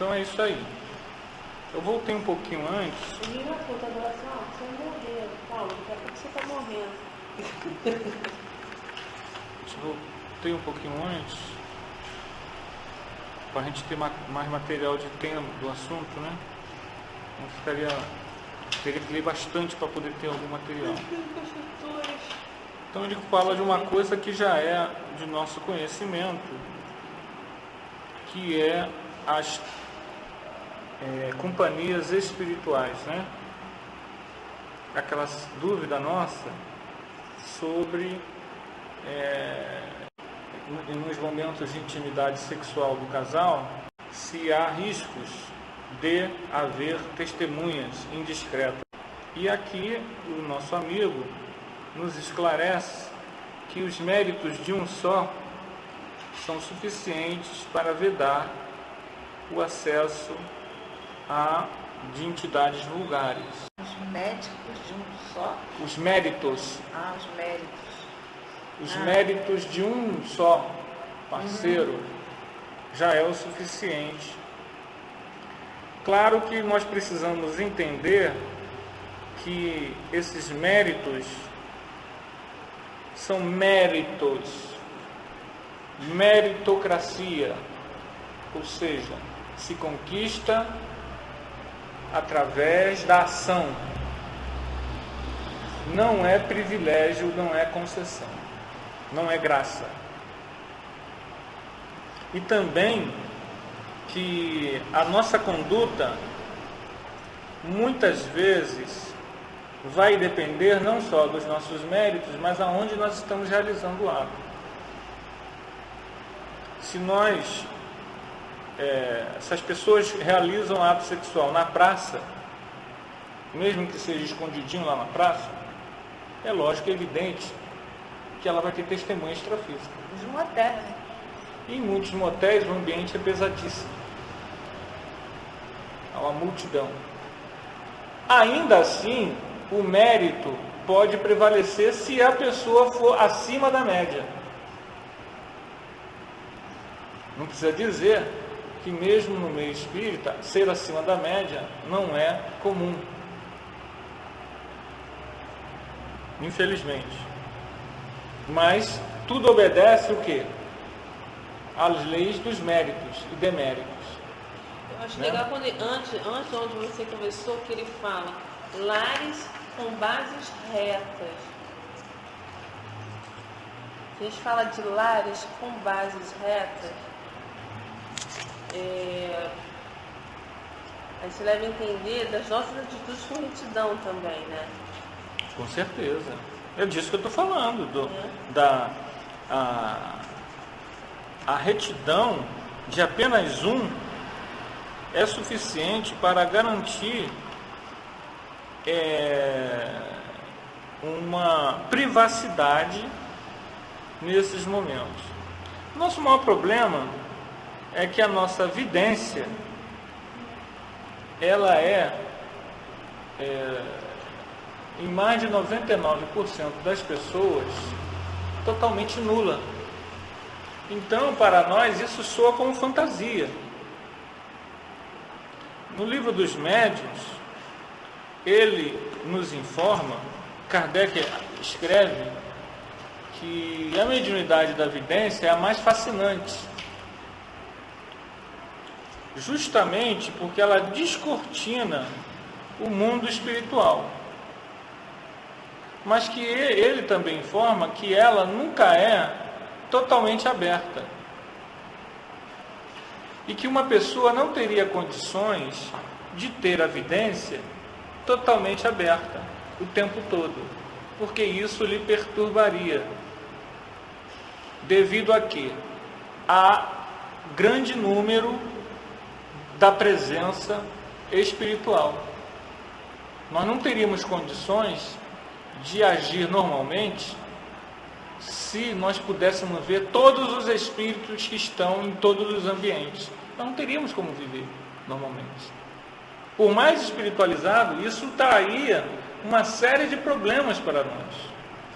Então é isso aí. Eu voltei um pouquinho antes. O menino aponta do lado assim, ó, você vai morrer. Paulo, daqui a pouco você está morrendo. Voltei um pouquinho antes, para a gente ter mais material de tema do assunto, né? Teria que ler bastante para poder ter algum material. Então ele fala de uma coisa que já é de nosso conhecimento, que é as companhias espirituais, né? Aquela dúvida nossa sobre nos momentos de intimidade sexual do casal, se há riscos de haver testemunhas indiscretas. E aqui o nosso amigo nos esclarece que os méritos de um só são suficientes para vedar o acesso de entidades vulgares. Os médicos de um só? Os méritos. Os méritos. Os méritos de um só parceiro já é o suficiente. Claro que nós precisamos entender que esses méritos são méritos, meritocracia, ou seja, se conquista através da ação. Não é privilégio, não é concessão, não é graça. E também que a nossa conduta muitas vezes vai depender não só dos nossos méritos, mas aonde nós estamos realizando o ato. Se as pessoas realizam ato sexual na praça, mesmo que seja escondidinho lá na praça, é lógico, é evidente que ela vai ter testemunha extrafísica. Os motéis, né? Em muitos motéis o ambiente é pesadíssimo. Há uma multidão. Ainda assim, o mérito pode prevalecer se a pessoa for acima da média. Não precisa dizer que mesmo no meio espírita, ser acima da média não é comum. Infelizmente. Mas tudo obedece o quê? Às leis dos méritos e deméritos. Eu acho legal quando antes onde você conversou, que ele fala lares com bases retas. A gente fala de lares com bases retas, a gente deve entender das nossas atitudes com retidão também, né? Com certeza. É disso que eu estou falando. A retidão de apenas um é suficiente para garantir uma privacidade nesses momentos. Nosso maior problema é que a nossa vidência ela em mais de 99% das pessoas totalmente nula. Então, para nós, isso soa como fantasia. No livro dos médiuns, ele nos informa, Kardec escreve, que a mediunidade da vidência é a mais fascinante, justamente porque ela descortina o mundo espiritual. Mas que ele também informa que ela nunca é totalmente aberta. E que uma pessoa não teria condições de ter a vidência totalmente aberta o tempo todo, porque isso lhe perturbaria. Devido a quê? A grande número da presença espiritual. Nós não teríamos condições de agir normalmente se nós pudéssemos ver todos os espíritos que estão em todos os ambientes. Nós não teríamos como viver normalmente. Por mais espiritualizado, isso traria uma série de problemas para nós.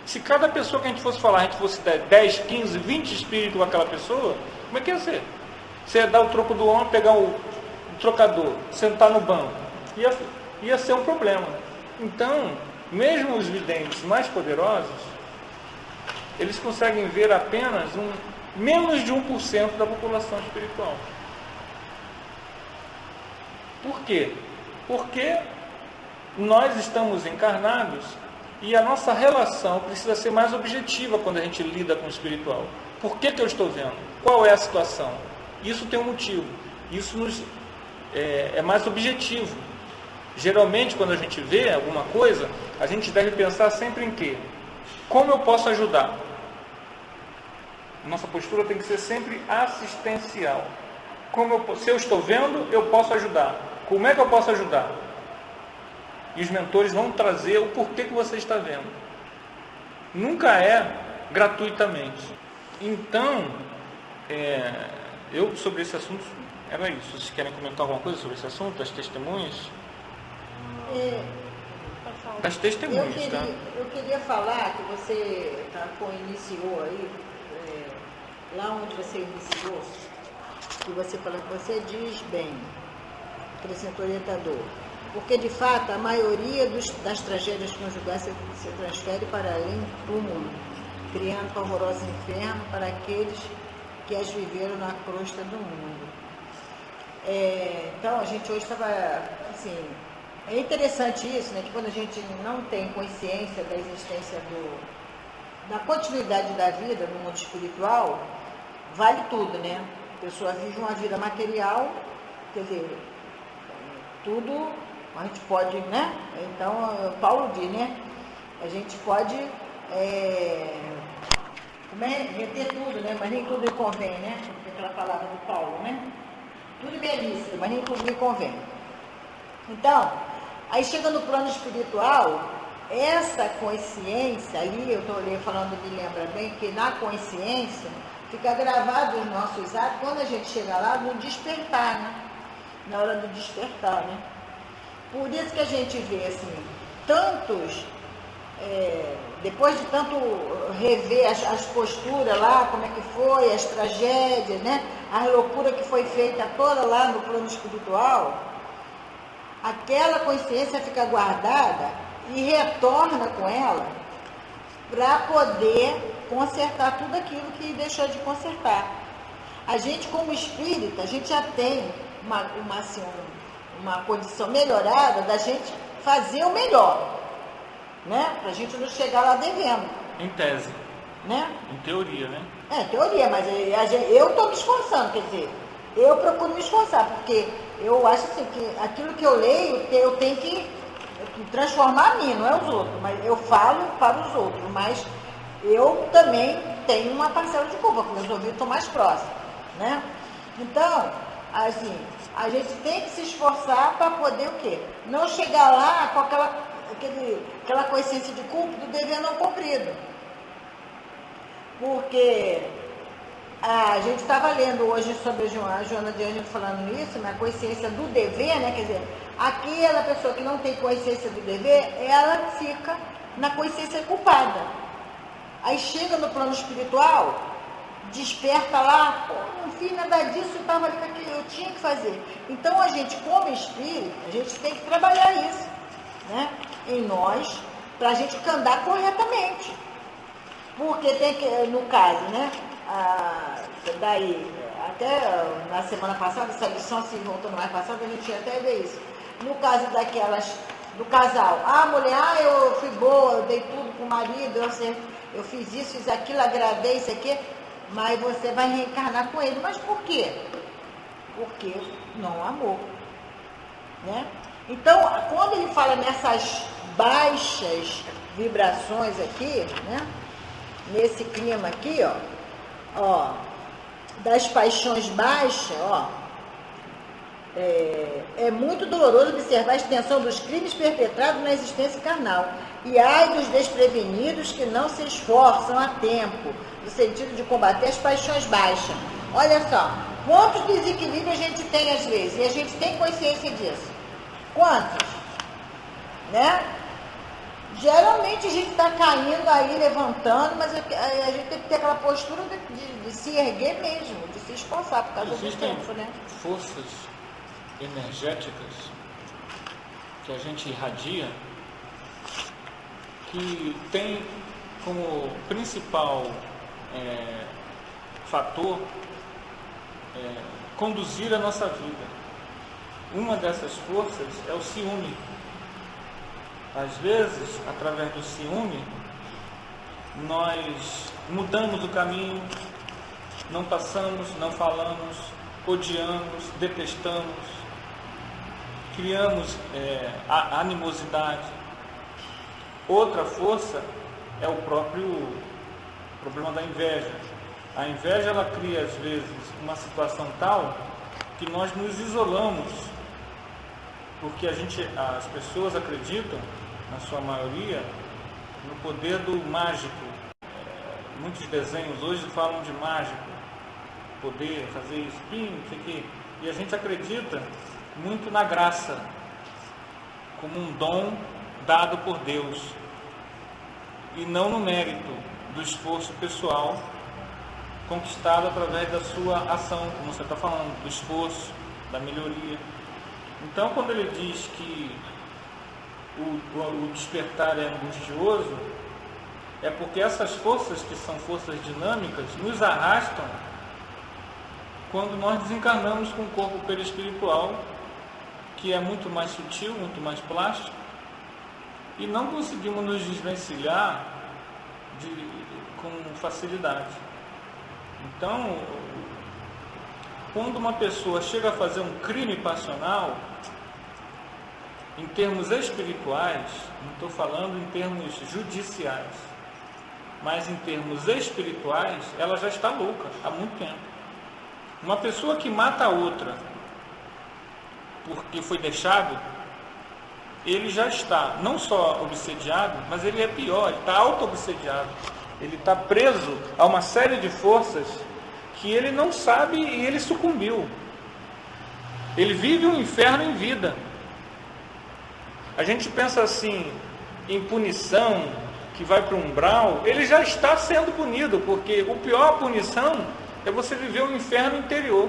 Se cada pessoa que a gente fosse falar, a gente fosse 10, 15, 20 espíritos com aquela pessoa, como é que ia ser? Você ia dar o troco do homem, pegar trocador, sentar no banco, ia ser um problema. Então, mesmo os videntes mais poderosos, eles conseguem ver apenas menos de 1% da população espiritual. Por quê? Porque nós estamos encarnados e a nossa relação precisa ser mais objetiva quando a gente lida com o espiritual. Por que eu estou vendo? Qual é a situação? Isso tem um motivo. Isso é mais objetivo. Geralmente, quando a gente vê alguma coisa, a gente deve pensar sempre em quê? Como eu posso ajudar? Nossa postura tem que ser sempre assistencial. Se eu estou vendo, eu posso ajudar. Como é que eu posso ajudar? E os mentores vão trazer o porquê que você está vendo. Nunca é gratuitamente. Então, eu sobre esse assunto, era isso. Vocês querem comentar alguma coisa sobre esse assunto, das testemunhas? Das testemunhas, eu queria falar que você iniciou aí, lá onde você iniciou, que você falou que você diz bem, acrescentou orientador. Porque, de fato, a maioria das tragédias conjugais se transfere para além do túmulo, criando pavoroso inferno para aqueles que as viveram na crosta do mundo. Então, a gente hoje estava, assim, é interessante isso, né, que quando a gente não tem consciência da existência da continuidade da vida no mundo espiritual, vale tudo, né? A pessoa vive uma vida material, quer dizer, tudo a gente pode, né? Então, Paulo diz, né? A gente pode reter tudo, né? Mas nem tudo lhe convém, né? Aquela palavra do Paulo, né? Tudo me é lícito, mas nem tudo me convém. Então, aí chega no plano espiritual, essa consciência ali, eu estou falando, me lembra bem, que na consciência fica gravado os nossos atos, quando a gente chega lá, no despertar, né? Na hora do despertar, né? Por isso que a gente vê, assim, tantos, depois de tanto rever as posturas lá, como é que foi, as tragédias, né? A loucura que foi feita toda lá no plano espiritual, aquela consciência fica guardada e retorna com ela para poder consertar tudo aquilo que deixou de consertar. A gente, como espírita, a gente já tem uma condição melhorada da gente fazer o melhor, né? Para a gente não chegar lá devendo. Em tese. Né? Em teoria, né? Teoria, mas eu estou me esforçando, quer dizer, eu procuro me esforçar, porque eu acho assim, que aquilo que eu leio, eu tenho que transformar a mim, não é os outros, mas eu falo para os outros, mas eu também tenho uma parcela de culpa, porque meus ouvidos estão mais próximos, né? Então, assim, a gente tem que se esforçar para poder o quê? Não chegar lá com aquela consciência de culpa do dever não cumprido. Porque a gente estava lendo hoje sobre a Joana de Ângelo falando isso, na consciência do dever, né? Quer dizer, aquela pessoa que não tem consciência do dever, ela fica na consciência culpada. Aí chega no plano espiritual, desperta lá, não fiz nada disso, eu estava ali com aquilo, eu tinha que fazer. Então a gente, como espírito, a gente tem que trabalhar isso, né? Em nós, para a gente andar corretamente. Porque tem que, no caso, né? Daí, até na semana passada, essa lição se voltando mais passada, a gente ia até ver isso. No caso do casal, a mulher, eu fui boa, eu dei tudo pro marido, eu fiz isso, fiz aquilo, agradei isso aqui, mas você vai reencarnar com ele. Mas por quê? Porque não amou, né? Então, quando ele fala nessas baixas vibrações aqui, né? Nesse clima aqui, ó, das paixões baixas, é muito doloroso observar a extensão dos crimes perpetrados na existência carnal. E ai dos desprevenidos que não se esforçam a tempo, no sentido de combater as paixões baixas. Olha só, quantos desequilíbrios a gente tem às vezes, e a gente tem consciência disso. Quantos? Né? Geralmente a gente está caindo aí, levantando, mas a gente tem que ter aquela postura de se erguer mesmo, de se esforçar por causa do tempo, né? Forças energéticas que a gente irradia, que tem como principal fator conduzir a nossa vida. Uma dessas forças é o ciúme. Às vezes, através do ciúme, nós mudamos o caminho, não passamos, não falamos, odiamos, detestamos, criamos animosidade. Outra força é o próprio problema da inveja. A inveja, ela cria às vezes uma situação tal que nós nos isolamos, porque as pessoas acreditam, na sua maioria, no poder do mágico. Muitos desenhos hoje falam de mágico, poder fazer isso, não sei o quê. E a gente acredita muito na graça, como um dom dado por Deus, e não no mérito do esforço pessoal conquistado através da sua ação, como você está falando, do esforço, da melhoria. Então, quando ele diz que o despertar é angustioso, é porque essas forças, que são forças dinâmicas, nos arrastam quando nós desencarnamos com o corpo perispiritual, que é muito mais sutil, muito mais plástico, e não conseguimos nos desvencilhar com facilidade. Então, quando uma pessoa chega a fazer um crime passional, em termos espirituais, não estou falando em termos judiciais, mas em termos espirituais, ela já está louca há muito tempo. Uma pessoa que mata a outra porque foi deixado, ele já está não só obsediado, mas ele é pior, ele está auto-obsediado. Ele está preso a uma série de forças que ele não sabe e ele sucumbiu. Ele vive um inferno em vida. A gente pensa assim, em punição, que vai para o umbral, ele já está sendo punido, porque o pior punição é você viver um inferno interior.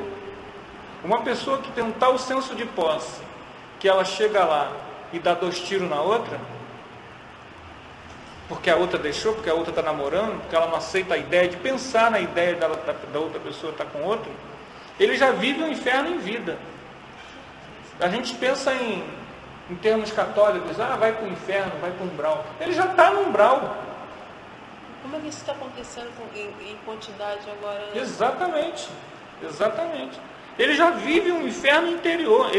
Uma pessoa que tem um tal senso de posse, que ela chega lá e dá 2 tiros na outra, porque a outra deixou, porque a outra está namorando, porque ela não aceita a ideia de pensar na ideia da outra pessoa estar com outro, ele já vive um inferno em vida. A gente pensa em termos católicos, vai para o inferno, vai para o umbral. Ele já está no umbral. Como é que isso está acontecendo em quantidade agora? Exatamente, exatamente. Ele já vive um inferno interior,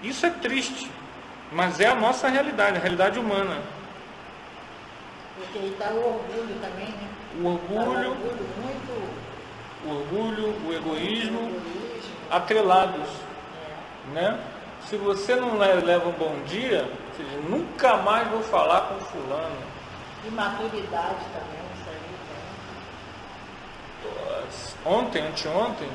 Isso é triste, mas é a nossa realidade, a realidade humana. Porque aí está o orgulho também, né? O orgulho, o egoísmo, atrelados. Né? Se você não leva um bom dia, você diz, nunca mais vou falar com fulano. Imaturidade também, isso aí. Anteontem,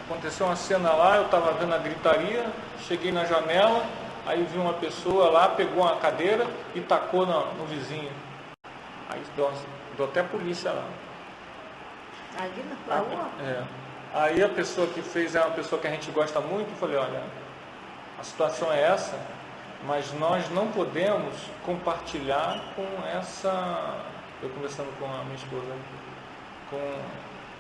aconteceu uma cena lá, eu estava vendo a gritaria, cheguei na janela, aí vi uma pessoa lá, pegou uma cadeira e tacou no vizinho. Aí deu até a polícia lá. Ali na rua? Aí a pessoa que fez é uma pessoa que a gente gosta muito, eu falei, olha, a situação é essa, mas nós não podemos compartilhar com essa... Eu conversando com a minha esposa,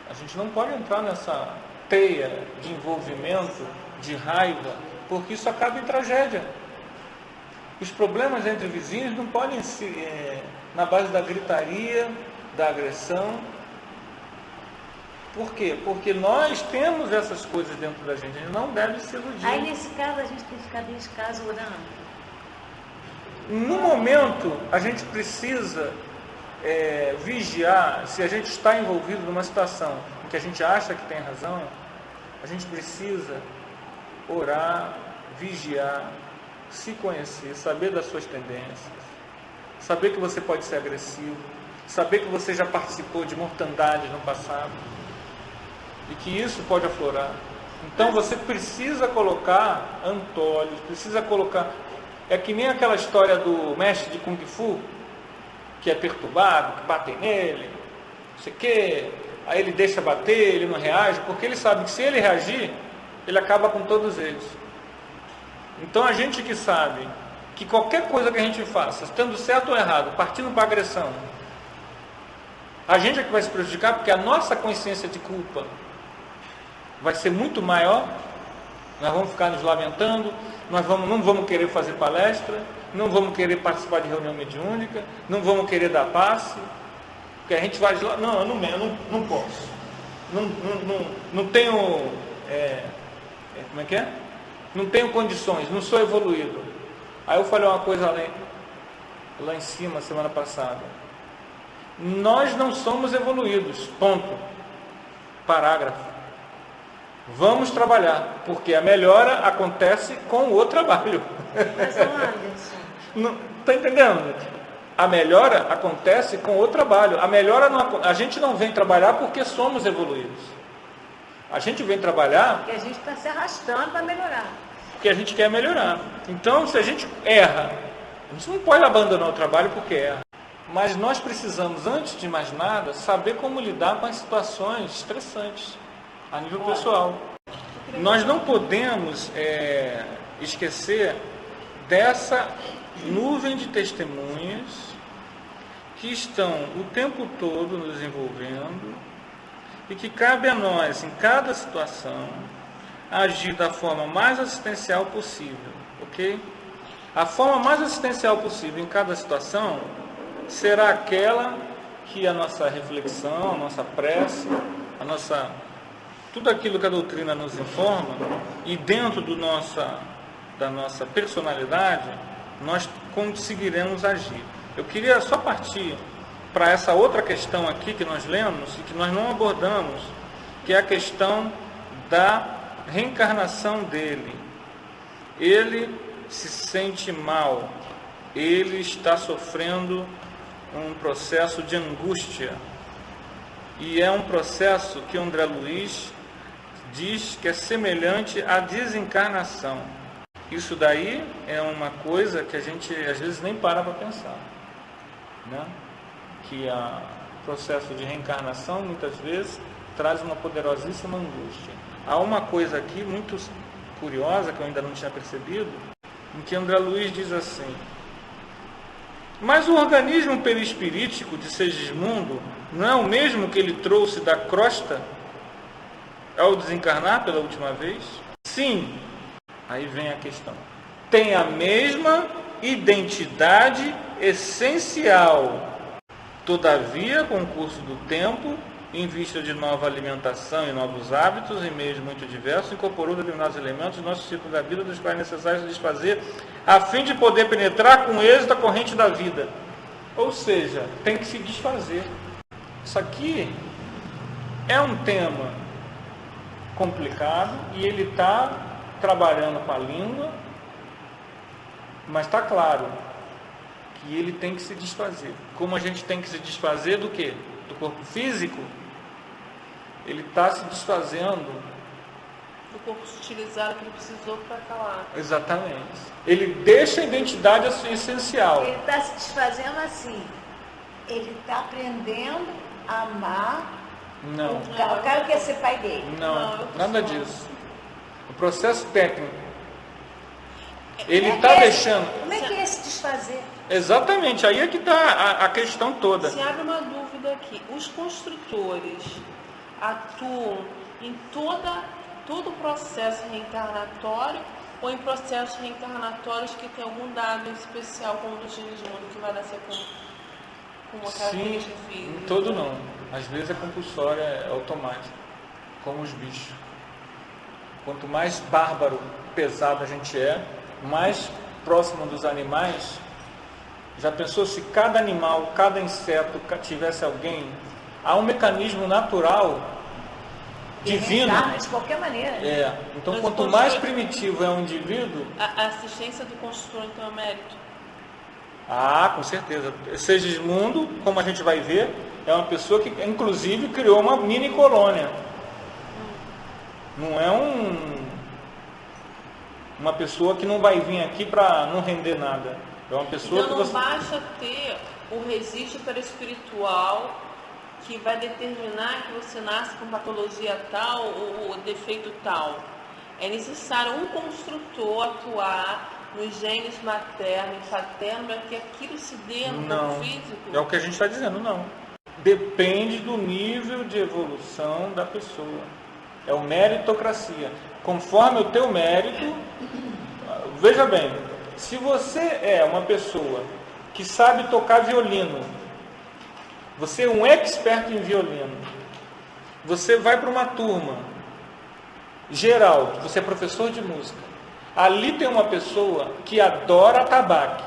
a gente não pode entrar nessa teia de envolvimento, de raiva, porque isso acaba em tragédia. Os problemas entre vizinhos não podem ser na base da gritaria, da agressão. Por quê? Porque nós temos essas coisas dentro da gente, a gente não deve se iludir. Aí nesse caso a gente tem que ficar dentro de casa orando. No momento, a gente precisa vigiar. Se a gente está envolvido numa situação em que a gente acha que tem razão, a gente precisa orar, vigiar, se conhecer, saber das suas tendências, saber que você pode ser agressivo, saber que você já participou de mortandades no passado e que isso pode aflorar. Então você precisa colocar antolhos, precisa colocar... É que nem aquela história do mestre de Kung Fu, que é perturbado, que batem nele, não sei o quê. aí ele deixa bater, ele não reage, porque ele sabe que se ele reagir, ele acaba com todos eles. Então a gente que sabe que qualquer coisa que a gente faça, estando certo ou errado, partindo para agressão, a gente é que vai se prejudicar, porque a nossa consciência de culpa vai ser muito maior. Nós vamos ficar nos lamentando, não vamos querer fazer palestra, não vamos querer participar de reunião mediúnica, não vamos querer dar passe, porque a gente vai lá, não, eu não posso, não tenho, como é que é? Não tenho condições, não sou evoluído. Aí eu falei uma coisa lá em cima, semana passada. Nós não somos evoluídos, ponto. Parágrafo. Vamos trabalhar, porque a melhora acontece com o trabalho. Mas, Anderson, Está entendendo? A melhora acontece com o trabalho. A gente não vem trabalhar porque somos evoluídos. A gente vem trabalhar porque a gente está se arrastando para melhorar. porque a gente quer melhorar. Então, se a gente erra, a gente não pode abandonar o trabalho porque erra. Mas nós precisamos, antes de mais nada, saber como lidar com as situações estressantes a nível pessoal. Nós não podemos esquecer dessa nuvem de testemunhas que estão o tempo todo nos envolvendo e que cabe a nós, em cada situação, agir da forma mais assistencial possível, ok? A forma mais assistencial possível em cada situação será aquela que a nossa reflexão, a nossa prece, tudo aquilo que a doutrina nos informa, e dentro da nossa personalidade, nós conseguiremos agir. Eu queria só partir para essa outra questão aqui que nós lemos e que nós não abordamos, que é a questão da reencarnação dele. Ele se sente mal, ele está sofrendo um processo de angústia, e é um processo que André Luiz diz que é semelhante à desencarnação. Isso daí é uma coisa que a gente às vezes nem para pensar, né? Que o processo de reencarnação muitas vezes traz uma poderosíssima angústia. Há uma coisa aqui muito curiosa que eu ainda não tinha percebido, em que André Luiz diz assim: mas o organismo perispirítico de Segismundo não é o mesmo que ele trouxe da crosta ao desencarnar pela última vez? Sim. Aí vem a questão. Tem a mesma identidade essencial. Todavia, com o curso do tempo, em vista de nova alimentação e novos hábitos, em meios muito diversos, incorporou determinados elementos do nosso ciclo da vida, dos quais é necessário se desfazer, a fim de poder penetrar com êxito a corrente da vida. Ou seja, tem que se desfazer. Isso aqui é um tema complicado e ele está trabalhando com a língua, mas está claro que ele tem que se desfazer. Como a gente tem que se desfazer do quê? Do corpo físico? Ele está se desfazendo Do corpo sutilizado que ele precisou para calar. Exatamente. Ele deixa a identidade essencial. Ele está se desfazendo assim. Ele está aprendendo a amar Não, o cara que quer ser pai dele. não, nada disso. O processo técnico. Ele É está esse- deixando. Como é que é se desfazer? Exatamente, aí é que está a questão toda. Se abre uma dúvida aqui. Os construtores atuam em todo o processo reencarnatório ou em processos reencarnatórios que tem algum dado especial, como o do Segismundo, que vai nascer com uma Sim, característica física? em todo não. Às vezes é compulsório, é automático, como os bichos. Quanto mais bárbaro, pesado a gente é, mais próximo dos animais. Já pensou se cada animal, cada inseto tivesse alguém? Há um mecanismo natural, divino. Reencarna de qualquer maneira. Então Mas quanto o mais construtor- primitivo é um indivíduo, A assistência do construtor, então, é mérito. com certeza. Segismundo, como a gente vai ver, é uma pessoa que inclusive criou uma mini colônia. Não é uma pessoa que não vai vir aqui para não render nada. É uma pessoa Então que não basta ter o registro perispiritual que vai determinar que você nasce com patologia tal ou defeito tal. É necessário um construtor atuar nos genes materno e paterno para que aquilo se dê no corpo físico? É o que a gente está dizendo, não. Depende do nível de evolução da pessoa. É o meritocracia. Conforme o teu mérito, veja bem, se você é uma pessoa que sabe tocar violino, você é um expert em violino, você vai para uma turma geral, você é professor de música, ali tem uma pessoa que adora atabaque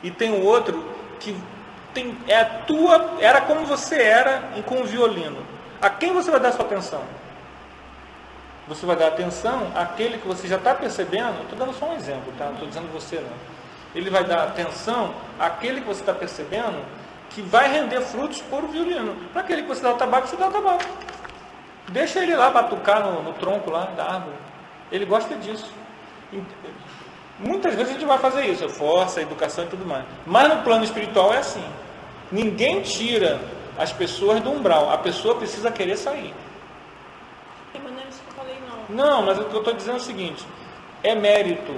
e tem um outro que era como você era com o violino. A quem você vai dar sua atenção? Você vai dar atenção àquele que você já está percebendo. Estou dando só um exemplo, tá? Não estou dizendo você não. Ele vai dar atenção àquele que você está percebendo que vai render frutos por o violino. Para aquele que você dá o tabaco, você dá o tabaco. Deixa ele lá batucar no tronco lá da árvore. Ele gosta disso. Muitas vezes a gente vai fazer isso, força, educação e tudo mais. Mas no plano espiritual é assim. Ninguém tira as pessoas do umbral. A pessoa precisa querer sair. Não, mas o que eu estou dizendo é o seguinte: é mérito.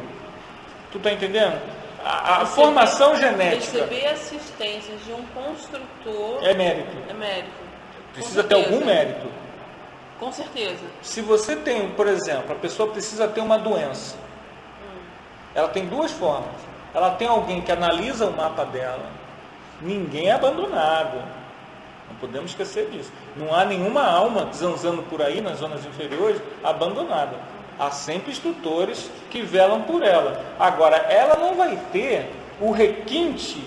Tu está entendendo? A formação genética. Receber assistência de um construtor é mérito. É mérito. Precisa ter algum mérito. Com certeza. Se você tem, por exemplo, a pessoa precisa ter uma doença. Ela tem duas formas. Ela tem alguém que analisa o mapa dela. Ninguém é abandonado. Não podemos esquecer disso. Não há nenhuma alma zanzando por aí nas zonas inferiores abandonada. Há sempre instrutores que velam por ela. Agora, ela não vai ter o requinte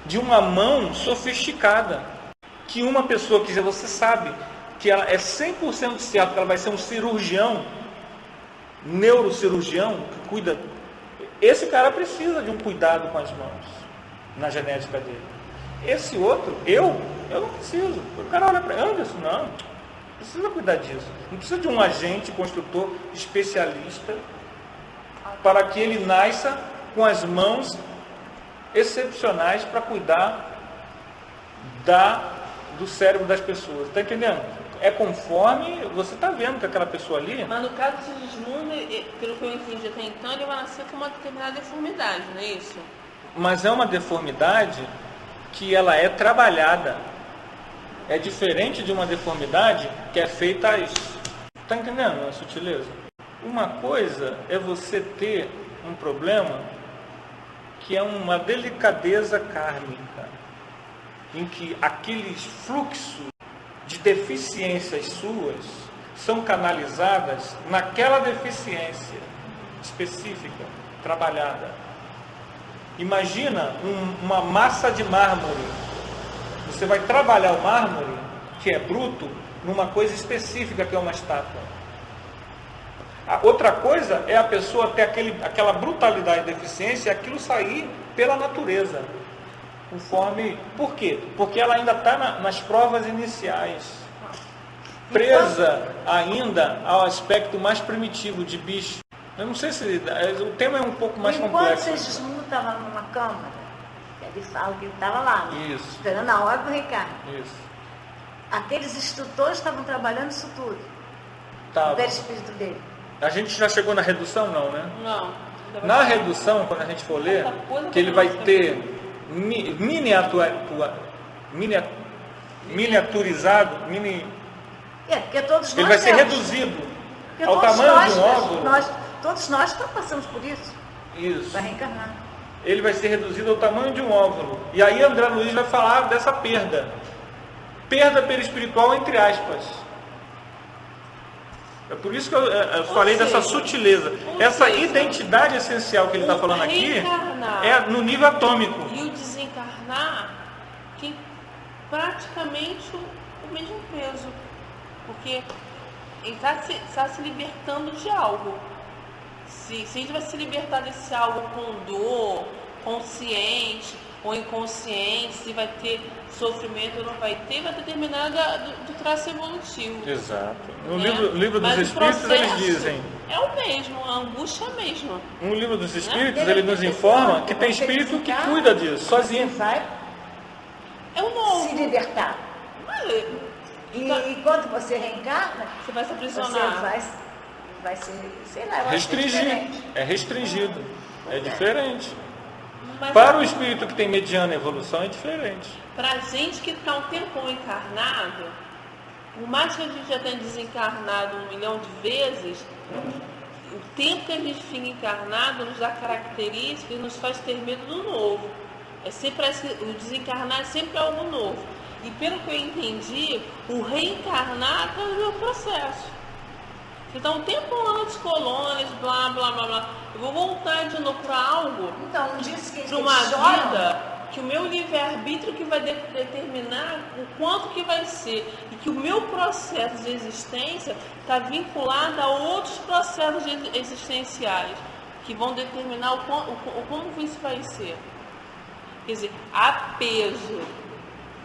de uma mão sofisticada. Que uma pessoa que você sabe que ela é 100% certo que ela vai ser um cirurgião, neurocirurgião, que cuida. Esse cara precisa de um cuidado com as mãos na genética dele. Esse outro, eu não preciso. O cara olha para Anderson, não precisa cuidar disso. Não precisa de um agente construtor especialista para que ele nasça com as mãos excepcionais para cuidar do cérebro das pessoas. Está entendendo? É conforme você está vendo que aquela pessoa ali... Mas no caso de Sigismundo, pelo que eu entendi até então, ele vai nascer com uma determinada deformidade, não é isso? Mas é uma deformidade que ela é trabalhada. É diferente de uma deformidade que é feita a isso. Está entendendo a sutileza? Uma coisa é você ter um problema que é uma delicadeza kármica, em que aqueles fluxos de deficiências suas são canalizadas naquela deficiência específica, trabalhada. Imagina uma massa de mármore. Você vai trabalhar o mármore, que é bruto, numa coisa específica, que é uma estátua. A outra coisa é a pessoa ter aquela brutalidade e deficiência e aquilo sair pela natureza. Conforme. Por quê? Porque ela ainda está nas provas iniciais. Presa ainda ao aspecto mais primitivo de bicho. Eu não sei se... O tema é um pouco mais complexo. Enquanto Sigismundo estava numa câmara, ele fala que ele estava lá, né? Isso. Esperando a hora do recado. Isso. Aqueles instrutores estavam trabalhando isso tudo. Tá. No perispírito dele. A gente já chegou na redução, não, né? Não. Na redução, quando a gente for ler, que ele vai ter miniaturizado, porque todos nós ele vai ser temos. reduzido Porque ao todos tamanho nós, de um óvulo. Todos nós passamos por isso. Isso. Para reencarnar. Ele vai ser reduzido ao tamanho de um óvulo. E aí André Luiz vai falar dessa perda. Perda perispiritual, entre aspas. É por isso que eu falei dessa sutileza. Essa identidade essencial que ele está falando aqui é no nível atômico. E o desencarnar tem praticamente o mesmo peso. Porque ele está se libertando de algo. Se a gente vai se libertar desse algo com dor, consciente ou inconsciente, se vai ter sofrimento ou não vai ter determinado do traço evolutivo. Exato. No né? livro dos Espíritos eles dizem... É o mesmo, a angústia é a mesma. No livro dos Espíritos ele nos informa que tem espírito que cuida disso, sozinho. Vai É o novo. se libertar. E quando você reencarna, Você vai se você aprisionar. vai ser, sei lá, eu acho que é Restringido. diferente. É restringido. É diferente. Mas Para o espírito que tem mediana evolução é diferente. pra gente que está um tempão encarnado, por mais que a gente já tenha desencarnado 1 milhão de vezes, o tempo que a gente fica encarnado nos dá características e nos faz ter medo do novo. É sempre o desencarnar é sempre algo novo. E pelo que eu entendi, o reencarnar é o meu processo. Você está um tempo lá nas colônias, blá blá blá blá. Eu vou voltar de novo para algo, Então, não disse que para eles uma choram? vida que o meu livre-arbítrio que vai determinar o quanto que vai ser. E que o meu processo de existência está vinculado a outros processos existenciais que vão determinar como isso vai ser. Quer dizer, há peso,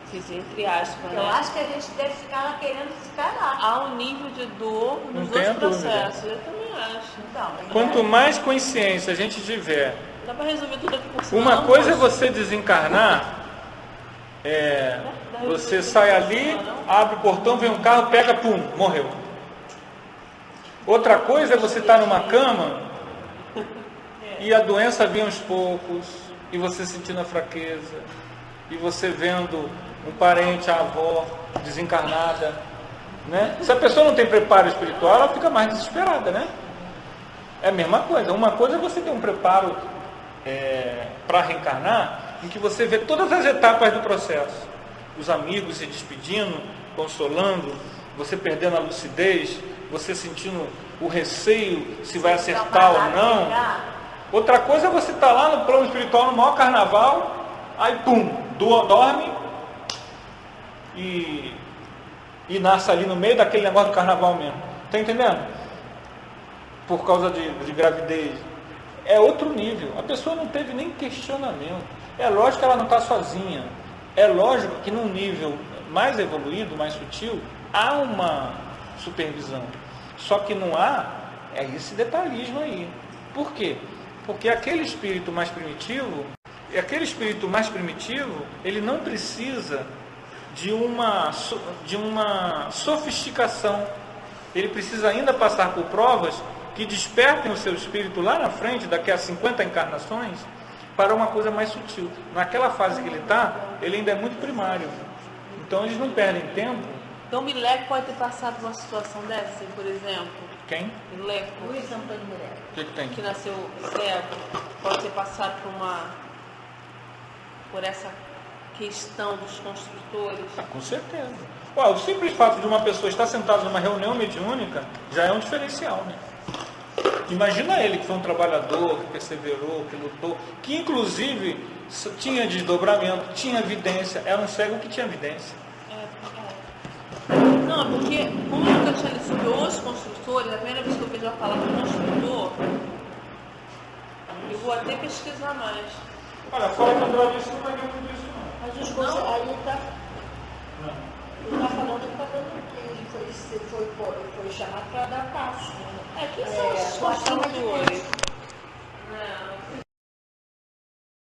quer dizer, entre aspas, Eu né? acho que a gente deve ficar lá querendo ficar lá. Há um nível de dor Não nos dois tenha dúvida. processos. Eu também acho. Então, Quanto mais consciência a gente tiver, Dá para resolver tudo aqui por cima. uma não, coisa é moço? você desencarnar, você sai ali, abre o portão, vem um carro, pega, pum, morreu. Outra coisa é você estar numa cama e a doença vem aos poucos, e você sentindo a fraqueza, e você vendo um parente, a avó, desencarnada, né? Se a pessoa não tem preparo espiritual, ela fica mais desesperada, né? É a mesma coisa. Uma coisa é você ter um preparo para reencarnar, em que você vê todas as etapas do processo. Os amigos se despedindo, consolando, você perdendo a lucidez, você sentindo o receio se vai acertar ou não. Outra coisa é você estar lá no plano espiritual, no maior carnaval, aí pum, dorme e nasce ali no meio daquele negócio do carnaval mesmo. Está entendendo? Por causa de gravidez. É outro nível. A pessoa não teve nem questionamento. É lógico que ela não está sozinha. É lógico que num nível mais evoluído, mais sutil, há uma supervisão. Só que não há esse detalhismo aí. Por quê? Porque aquele espírito mais primitivo, ele não precisa de uma sofisticação. Ele precisa ainda passar por provas que despertem o seu espírito lá na frente, daqui a 50 encarnações, para uma coisa mais sutil. Naquela fase que ele está, ele ainda é muito primário. Então eles não perdem tempo. Então, Mileco pode ter passado por uma situação dessa, por exemplo. Quem? Mileco, Luiz Antônio Mileco. O que tem? que nasceu cego, pode ter passado por essa questão dos construtores. Com certeza. O simples fato de uma pessoa estar sentada numa reunião mediúnica já é um diferencial, né? Imagina ele que foi um trabalhador, que perseverou, que lutou, que inclusive tinha desdobramento, tinha evidência, era um cego que tinha evidência. Não, porque como eu nunca tinha lido sobre os construtores, a primeira vez que eu vejo a palavra construtor, eu vou até pesquisar mais. Olha, fora que André disse, não vai ver tudo isso não. Mas os conselhos, aí ele está falando que ele foi chamado para dar passo. Quem são esses a situação é construtores? Né?